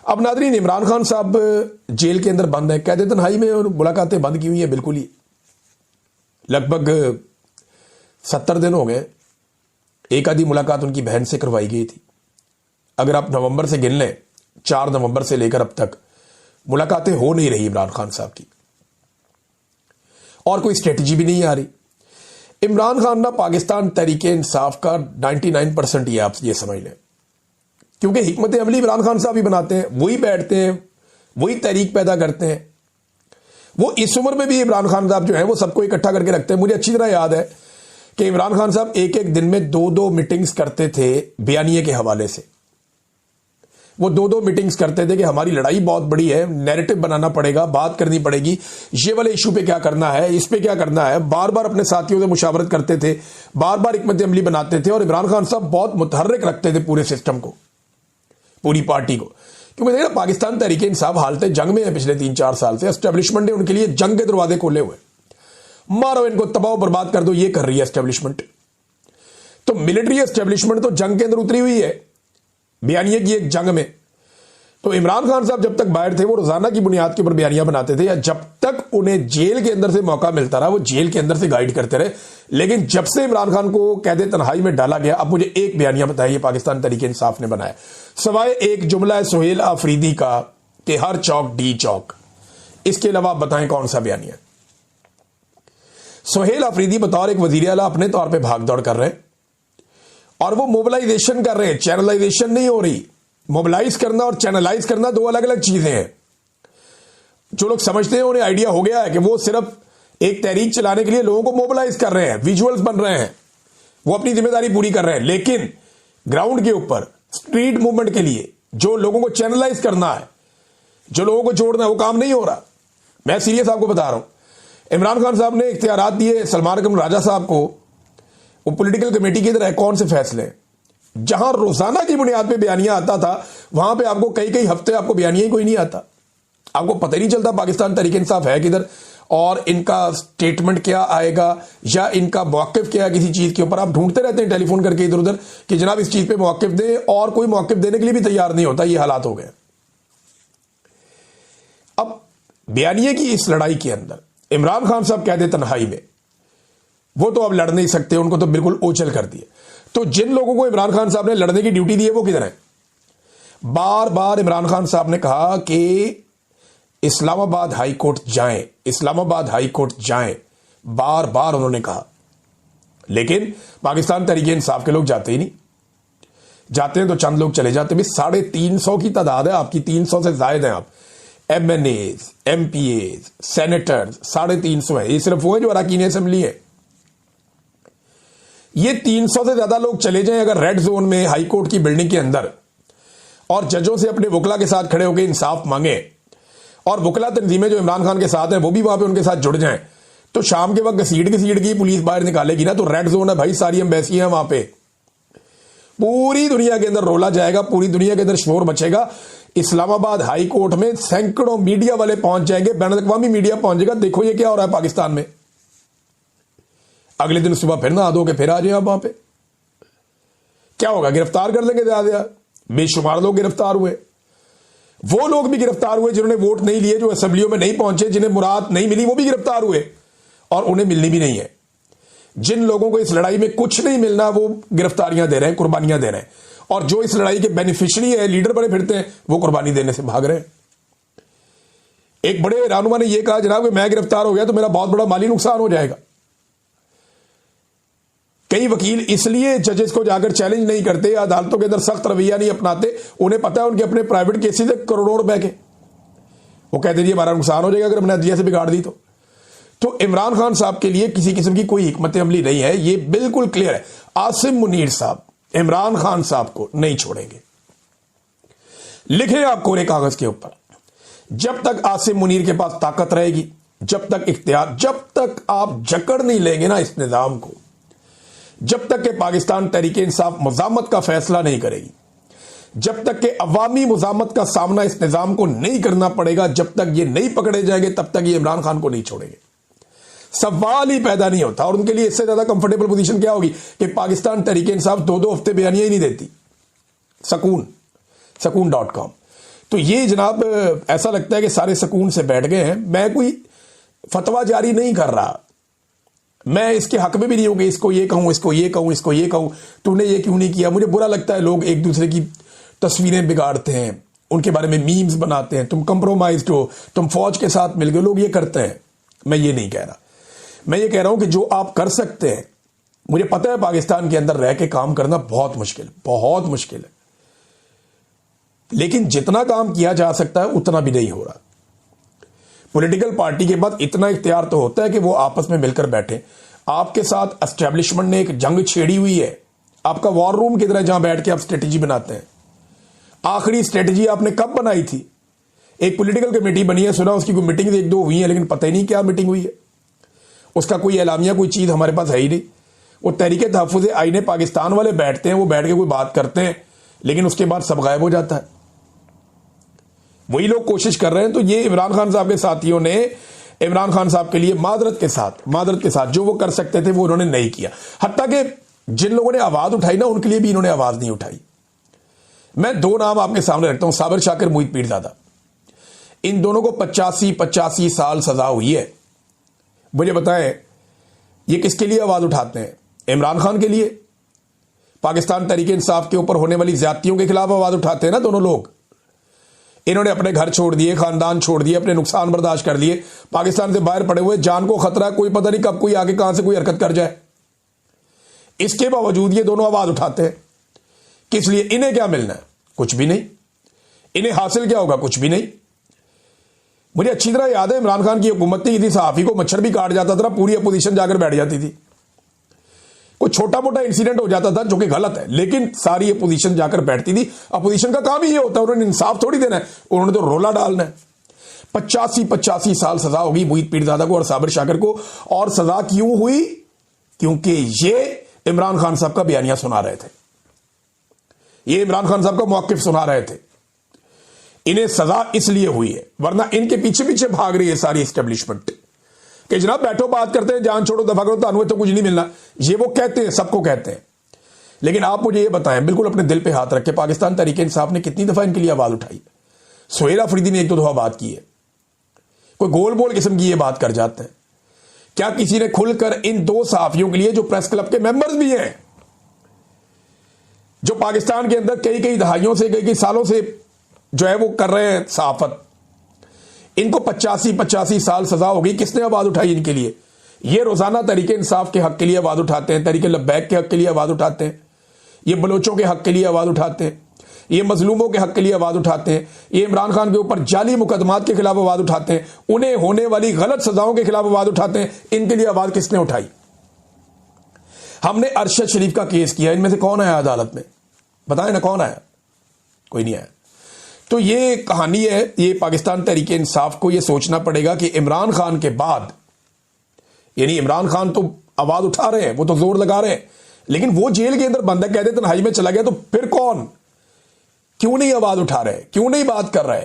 अब नादरीन, इमरान खान साहब जेल के अंदर बंद है, कैद तन्हाई में, और मुलाकातें बंद की हुई है बिल्कुल ही। लगभग 70 दिन हो गए। एक आधी मुलाकात उनकी बहन से करवाई गई थी। अगर आप नवंबर से गिन लें, 4 नवंबर से लेकर अब तक मुलाकातें हो नहीं रही इमरान खान साहब की, और कोई स्ट्रेटजी भी नहीं आ रही। इमरान खान ना पाकिस्तान तहरीके इंसाफ का 99% ही है, आप ये समझ लें, क्योंकि हिकमत अमली इमरान खान साहब ही बनाते हैं, वही बैठते हैं, वही तहरीक पैदा करते हैं। वो इस उम्र में भी इमरान खान साहब जो है वो सबको इकट्ठा करके रखते हैं। मुझे अच्छी तरह याद है कि इमरान खान साहब एक एक दिन में 2-2 मीटिंग्स करते थे बयानिए के हवाले से। वो 2-2 मीटिंग्स करते थे कि हमारी लड़ाई बहुत बड़ी है, नैरेटिव बनाना पड़ेगा, बात करनी पड़ेगी, ये वाले इशू पे क्या करना है, इस पे क्या करना है। बार बार अपने साथियों से मुशावरत करते थे, बार बार हिकमत अमली बनाते थे, और इमरान खान साहब बहुत मुतहर्रिक रखते थे पूरे सिस्टम को, पूरी पार्टी को। क्योंकि देखिए, पाकिस्तान तहरीके इंसाफ हालत जंग में है पिछले 3-4 साल से। एस्टेब्लिशमेंट ने उनके लिए जंग के दरवाजे खोले हुए, मारो इनको, तबाह बर्बाद कर दो, ये कर रही है एस्टेब्लिशमेंट। तो मिलिट्री एस्टेब्लिशमेंट तो जंग के अंदर उतरी हुई है, बयानिए की एक जंग में। तो इमरान खान साहब जब तक बाहर थे वो रोजाना की बुनियाद के ऊपर बयानियां बनाते थे, या जब तक उन्हें जेल के अंदर से मौका मिलता रहा वो जेल के अंदर से गाइड करते रहे। लेकिन जब से इमरान खान को कैद तन्हाई में डाला गया, अब मुझे एक बयानिया बताइए पाकिस्तान तहरीके इंसाफ ने बनाया, सवाए एक जुमला है सुहेल आफरीदी का कि हर चौक डी चौक। इसके अलावा आप बताएं कौन सा बयानिया। सुहेल आफरीदी बतौर एक वजीर आला अपने तौर पर भाग दौड़ कर रहे हैं, और वो मोबिलाइजेशन कर रहे हैं, चैनलाइजेशन नहीं हो रही। मोबिलाइज करना और चैनलाइज करना 2 अलग अलग चीजें हैं। जो लोग समझते हैं उन्हें आइडिया हो गया है कि वो सिर्फ एक तहरीक चलाने के लिए लोगों को मोबिलाइज कर रहे हैं, विजुअल्स बन रहे हैं, वो अपनी जिम्मेदारी पूरी कर रहे हैं। लेकिन ग्राउंड के ऊपर स्ट्रीट मूवमेंट के लिए जो लोगों को चैनलाइज करना है, जो लोगों को जोड़ना है, वो काम नहीं हो रहा। मैं सीरियस आपको बता रहा हूं। इमरान खान साहब ने इख्तियारात दिए सलमान अकरम राजा साहब को, वो पॉलिटिकल कमेटी की तरह कौन से फैसले, जहां रोजाना की बुनियाद पे बयानिया आता था, वहां पे आपको कई हफ्ते आपको बयानिया ही कोई नहीं आता। आपको पता ही नहीं चलता पाकिस्तान तहरीके इंसाफ है किधर, और इनका स्टेटमेंट क्या आएगा, या इनका मौकिफ क्या है किसी चीज के ऊपर। आप ढूंढते रहते हैं टेलीफोन करके इधर उधर कि जनाब इस चीज पे मौकिफ दें, और कोई मौकिफ देने के लिए भी तैयार नहीं होता। ये हालात हो गए। अब बयानिए की इस लड़ाई के अंदर इमरान खान साहब कैद तन्हाई में, वो तो अब लड़ नहीं सकते, उनको तो बिल्कुल ओझल कर दिए। तो जिन लोगों को इमरान खान साहब ने लड़ने की ड्यूटी दी है वो किधर है। बार बार इमरान खान साहब ने कहा कि इस्लामाबाद हाई कोर्ट जाएं, इस्लामाबाद हाई कोर्ट जाएं, बार बार उन्होंने कहा। लेकिन पाकिस्तान तहरीके इंसाफ के लोग जाते ही नहीं। जाते हैं तो चंद लोग चले जाते हैं। 350 की तादाद है आपकी, 300 से ज्यादा हैं आप। MNAs, MPAs, सेनेटर्स 350 है। ये सिर्फ वो है जो अरकान असेंबली है। ये 300 से ज्यादा लोग चले जाएं अगर रेड जोन में हाई कोर्ट की बिल्डिंग के अंदर, और जजों से अपने वकला के साथ खड़े होकर इंसाफ मांगे, और वकला तंजीमें जो इमरान खान के साथ हैं वो भी वहां पे उनके साथ जुड़ जाएं, तो शाम के वक्त घसीट की पुलिस बाहर निकालेगी ना, तो रेड जोन है भाई, सारी एम्बेसी है वहां पे। पूरी दुनिया के अंदर रोला जाएगा, पूरी दुनिया के अंदर शोर मचेगा। इस्लामाबाद हाई कोर्ट में सैकड़ों मीडिया वाले पहुंच जाएंगे, बैनुल-अक़वामी मीडिया पहुंचेगा, देखो ये क्या हो रहा है पाकिस्तान में। अगले दिन सुबह फिर ना दो के फिर आ जाए आप वहां पे। क्या होगा, गिरफ्तार कर देंगे ज्यादा। बेशुमार लोग गिरफ्तार हुए। वो लोग भी गिरफ्तार हुए जिन्होंने वोट नहीं लिए, जो असेंबलियों में नहीं पहुंचे, जिन्हें मुराद नहीं मिली, वो भी गिरफ्तार हुए, और उन्हें मिलनी भी नहीं है। जिन लोगों को इस लड़ाई में कुछ नहीं मिलना, वो गिरफ्तारियां दे रहे हैं, कुर्बानियां दे रहे हैं, और जो इस लड़ाई के बेनिफिशियरी है, लीडर बने फिरते हैं, वो कुर्बानी देने से भाग रहे हैं। एक बड़े रहनुमा ने यह कहा, जनाब मैं गिरफ्तार हो गया तो मेरा बहुत बड़ा माली नुकसान हो जाएगा। कई वकील इसलिए जजेस को जाकर चैलेंज नहीं करते, अदालतों के अंदर सख्त रवैया नहीं अपनाते, उन्हें पता है उनके अपने प्राइवेट केसेस है करोड़ों रुपए के। वो कहते जी हमारा नुकसान हो जाएगा अगर हमने अदलिया से बिगाड़ दी तो इमरान खान साहब के लिए किसी किस्म की कोई हिकमत अमली नहीं है, ये बिल्कुल क्लियर है। आसिम मुनीर साहब इमरान खान साहब को नहीं छोड़ेंगे। लिखे आप कोरे कागज के ऊपर, जब तक आसिम मुनीर के पास ताकत रहेगी, जब तक इख्तियार, जब तक आप जकड़ नहीं लेंगे ना इस निजाम को, जब तक के पाकिस्तान तहरीके इंसाफ मुजामत का फैसला नहीं करेगी, जब तक के अवामी मुजामत का सामना इस निजाम को नहीं करना पड़ेगा, जब तक ये नहीं पकड़े जाएंगे, तब तक ये इमरान खान को नहीं छोड़ेंगे। सवाल ही पैदा नहीं होता। और उनके लिए इससे ज्यादा कंफर्टेबल पोजीशन क्या होगी कि पाकिस्तान तहरीके इंसाफ 2-2 हफ्ते बयानियां ही नहीं देती। सकून.com तो ये जनाब ऐसा लगता है कि सारे सुकून से बैठ गए हैं। मैं कोई फतवा जारी नहीं कर रहा, मैं इसके हक में भी नहीं हूं कि इसको ये कहूं, इसको ये कहूं, इसको ये कहूं, तूने ये क्यों नहीं किया। मुझे बुरा लगता है लोग एक दूसरे की तस्वीरें बिगाड़ते हैं, उनके बारे में मीम्स बनाते हैं, तुम कंप्रोमाइज्ड हो, तुम फौज के साथ मिल गए, लोग ये करते हैं। मैं ये नहीं कह रहा, मैं ये कह रहा हूं कि जो आप कर सकते हैं, मुझे पता है पाकिस्तान के अंदर रह के काम करना बहुत मुश्किल है, लेकिन जितना काम किया जा सकता है उतना भी नहीं हो रहा। पॉलिटिकल पार्टी के बाद इतना इख्तियार तो होता है कि वो आपस में मिलकर बैठे। आपके साथ एस्टेब्लिशमेंट ने एक जंग छेड़ी हुई है, आपका वॉर रूम की तरह, जहां बैठ के आप स्ट्रेटेजी बनाते हैं। आखिरी स्ट्रेटेजी आपने कब बनाई थी? एक पॉलिटिकल कमेटी बनी है, सुना उसकी कोई मीटिंग एक दो हुई है, लेकिन पता ही नहीं क्या मीटिंग हुई है, उसका कोई एलामिया, कोई चीज हमारे पास है ही नहीं। वो तहरीके तहफ़्फ़ुज़ आईन पाकिस्तान वाले बैठते हैं, वो बैठ के कोई बात करते हैं, लेकिन उसके बाद सब गायब हो जाता है। वही लोग कोशिश कर रहे हैं। तो ये इमरान खान साहब के साथियों ने इमरान खान साहब के लिए मादरत के साथ जो वो कर सकते थे वो उन्होंने नहीं किया। हत्ता कि जिन लोगों ने आवाज उठाई ना, उनके लिए भी इन्होंने आवाज नहीं उठाई। मैं दो नाम आपके सामने रखता हूं, साबिर शाकिर, मोहित पीरजादा। इन दोनों को 85 साल सजा हुई है। मुझे बताएं, ये किसके लिए आवाज उठाते हैं? इमरान खान के लिए। पाकिस्तान तहरीक इंसाफ के ऊपर होने वाली ज्यादतियों के खिलाफ आवाज उठाते हैं ना दोनों लोग। इन्होंने अपने घर छोड़ दिए, खानदान छोड़ दिए, अपने नुकसान बर्दाश्त कर लिए, पाकिस्तान से बाहर पड़े हुए, जान को खतरा, कोई पता नहीं कब कोई आगे कहां से कोई हरकत कर जाए। इसके बावजूद ये दोनों आवाज उठाते हैं। किस लिए? इन्हें क्या मिलना है? कुछ भी नहीं। इन्हें हासिल क्या होगा? कुछ भी नहीं। मुझे अच्छी तरह याद है, इमरान खान की हुकूमत थी, सहाफी को मच्छर भी काट जाता था, पूरी अपोजिशन जाकर बैठ जाती थी। कोई छोटा मोटा इंसिडेंट हो जाता था जो कि गलत है, लेकिन सारी अपोजिशन जाकर बैठती थी। अपोजिशन का काम ही ये होता है, उन्होंने इंसाफ थोड़ी देना है, उन्होंने तो रोला डालना है। 85 साल सजा होगी मोहित पीरजादा को और साबिर शाकिर को। और सजा क्यों हुई? क्योंकि ये इमरान खान साहब का बयानिया सुना रहे थे, ये इमरान खान साहब का मौकिफ सुना रहे थे। इन्हें सजा इसलिए हुई है, वरना इनके पीछे पीछे भाग रही है सारी एस्टेब्लिशमेंट कि जनाब बैठो, बात करते हैं, जान छोड़ो, दफा करो, तानुए तो कुछ नहीं मिलना। ये वो कहते हैं, सबको कहते हैं। लेकिन आप मुझे ये बताएं, बिल्कुल अपने दिल पे हाथ रख के, पाकिस्तान तहरीक इंसाफ ने कितनी दफा इनके लिए आवाज उठाई है? सुहेल अफरीदी ने एक दो दफा बात की है, कोई गोल बोल किस्म की ये बात कर जाते हैं। क्या किसी ने खुलकर इन दो सहाफियों के लिए, जो प्रेस क्लब के मेंबर्स भी हैं, जो पाकिस्तान के अंदर कई कई दहाइयों से, कई कई सालों से जो है वो कर रहे हैं सहाफत, इनको 85 साल सजा होगी, किसने आवाज उठाई इनके लिए? ये रोजाना तहरीक इंसाफ के हक के लिए आवाज उठाते हैं, तहरीक लब्बैक के हक के लिए आवाज उठाते हैं, ये बलोचों के हक के लिए आवाज उठाते हैं, ये मजलूमों के हक के लिए आवाज उठाते हैं, ये इमरान खान के ऊपर जाली मुकदमात के खिलाफ आवाज उठाते हैं, उन्हें होने वाली गलत सजाओं के खिलाफ आवाज उठाते हैं। इनके लिए आवाज किसने उठाई? हमने अरशद शरीफ का केस किया, इनमें से कौन आया अदालत में? बताएं ना, कौन आया? कोई नहीं आया। तो ये कहानी है। ये पाकिस्तान तहरीक इंसाफ को ये सोचना पड़ेगा कि इमरान खान के बाद, यानी इमरान खान तो आवाज उठा रहे हैं, वो तो जोर लगा रहे हैं, लेकिन वो जेल के अंदर बंद है, कहते तन्हाई में चला गया, तो फिर कौन? क्यों नहीं आवाज उठा रहे? क्यों नहीं बात कर रहे?